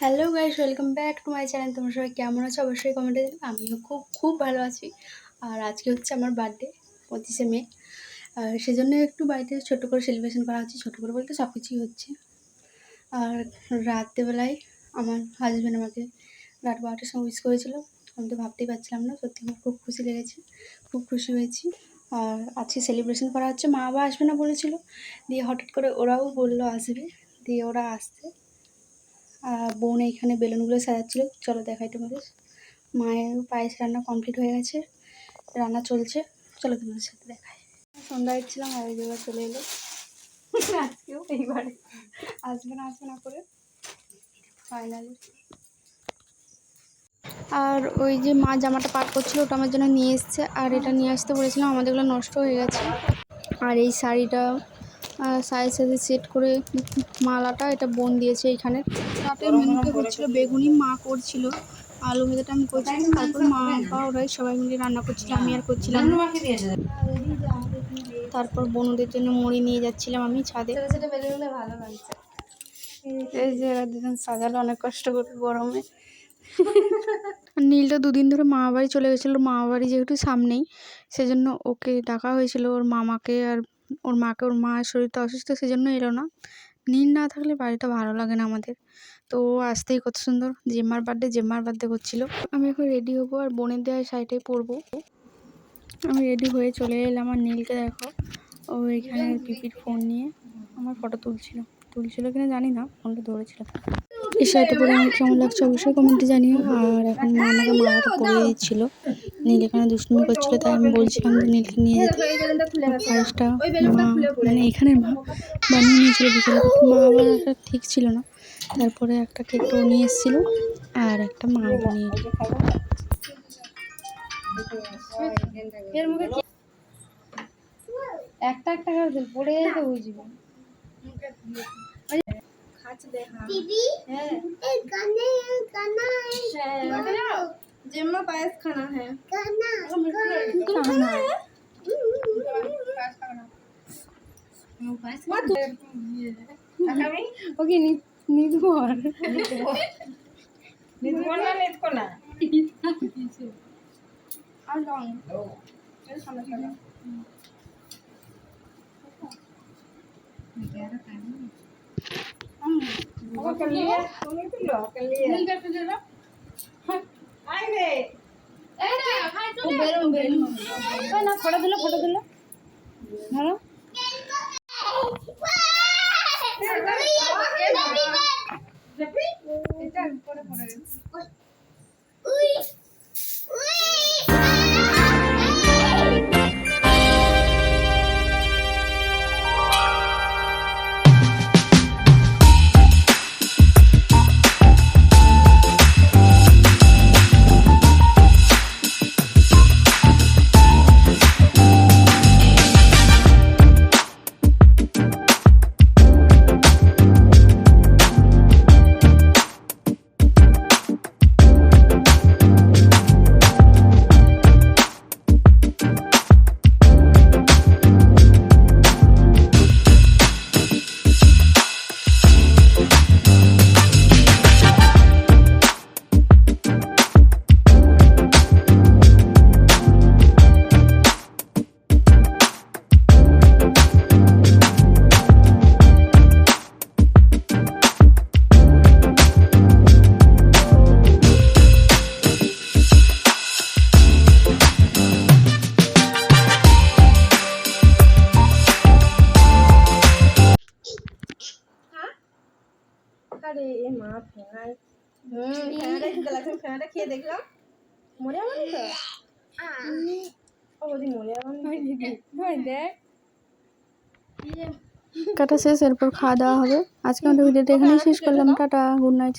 Hello guys, welcome back to my channel. তোমরা সবাই কেমন আছো অবশ্যই কমেন্টে জানাও। আমিও খুব খুব ভালো আছি। আর আজকে হচ্ছে আমার বার্থডে, 25শে মে। সেজন্য একটু বাড়িতে ছোটো করে সেলিব্রেশন করা হচ্ছে। ছোটো করে বলতে সব কিছুই হচ্ছে। আর রাত্রেবেলায় আমার হাজব্যান্ড আমাকে রাত 12টার সময় উইশ করেছিল। আমি তো ভাবতেই পারছিলাম না, সত্যি আমার খুব খুশি লেগেছে, খুব খুশি হয়েছি। আর আজকে সেলিব্রেশন করা হচ্ছে। মা বাবা আসবে না বলেছিল, দিয়ে হঠাৎ করে ওরাও বললো আসবে, দিয়ে ওরা আসছে। বোন এইখানে বেলুনগুলো সাজাচ্ছিল, চলো দেখাই তোমাদের। মায়ের পায়েস রান্না কমপ্লিট হয়ে গেছে, রান্না চলছে, চলো তোমাদের সাথে দেখাই। সন্ধ্যা হচ্ছিলাম আর এই জায়গায় চলে এলো। আজকেও এইবারে আসবে না করে ফাইনালি। আর ওই যে মা জামাটা পার করছিল ওটা আমার জন্য নিয়ে এসছে, আর এটা নিয়ে আসতে বলেছিলাম, আমাদেরগুলো নষ্ট হয়ে গেছে। আর এই শাড়িটা সাইজ সাইজে সেট করে মালাটা এটা বোন দিয়েছে। এইখানে রাতে মেনুতে হচ্ছিলো বেগুনি, মা করছিল, আলু ভাজাটা আমি করছিলাম, তারপর মা বা ওরাই সবাই মিলে রান্না করছিল, আমি আর করছিলাম না। তারপর বোনদের জন্য মুড়ি নিয়ে যাচ্ছিলাম আমি ছাদে। ভালো লাগছে। এই যে এরা দুজন সাজালো অনেক কষ্ট করে গরমে। নীলটা দুদিন ধরে মামা বাড়ি চলে গেছিলো। মামা বাড়ি যেহেতু সামনেই, সেজন্য ওকে ডাকা হয়েছিল, ওর মামাকে আর ওর মাকে। ওর মায়ের শরীরটা অসুস্থ, সেজন্য এলো না। নীল না থাকলে বাড়িটা ভালো লাগে না আমাদের। তো আসতেই কত সুন্দর জেম্মার বার্থডে করছিলো। আমি এখন রেডি হবো আর বোনের দেওয়া শাড়িটাই পরবো। আমি রেডি হয়ে চলে এলাম। আর নীলকে দেখো, ও এখানে পিপির ফোন নিয়ে আমার ফটো তুলছিল কিনা জানি না, ফোনটা ধরেছিল। এই শাড়িটা পরে আমার কেমন লাগছে অবশ্যই কমেন্টে জানিও। আর এখন মা আমাকে মালাটা পরিয়ে দিচ্ছিল। নীল এখানে দুষ্টুমি করছিল, তাই আমি বলছিলাম যে নীলকে নিয়ে যেতে। পায়েসটা মা মানে এখানের মা বানিয়ে নিয়েছিল বিকেলে, মা আবার একটা ঠিক ছিল না। তারপরে একটা কেক নিয়ে এসেছিলো আর একটা মা বানিয়ে। একটা করে পড়ে যেতে বুঝবো। जेम्मा पायस खाना है। ओके निदुवर ना और लॉन्ग ফটো দিল ধরো। আরে মা ফেনাই ফেনাটা খেতে লাগছে, ফেনাটা খেয়ে দেখলাম মরে যাবেন তো। ও বলি মরে যাবেন দেখ। কাটা শেষ, এরপর খাওয়া দাওয়া হবে। আজকে আমাদের ভিডিওটা এখানেই শেষ করলাম। Tata, good night.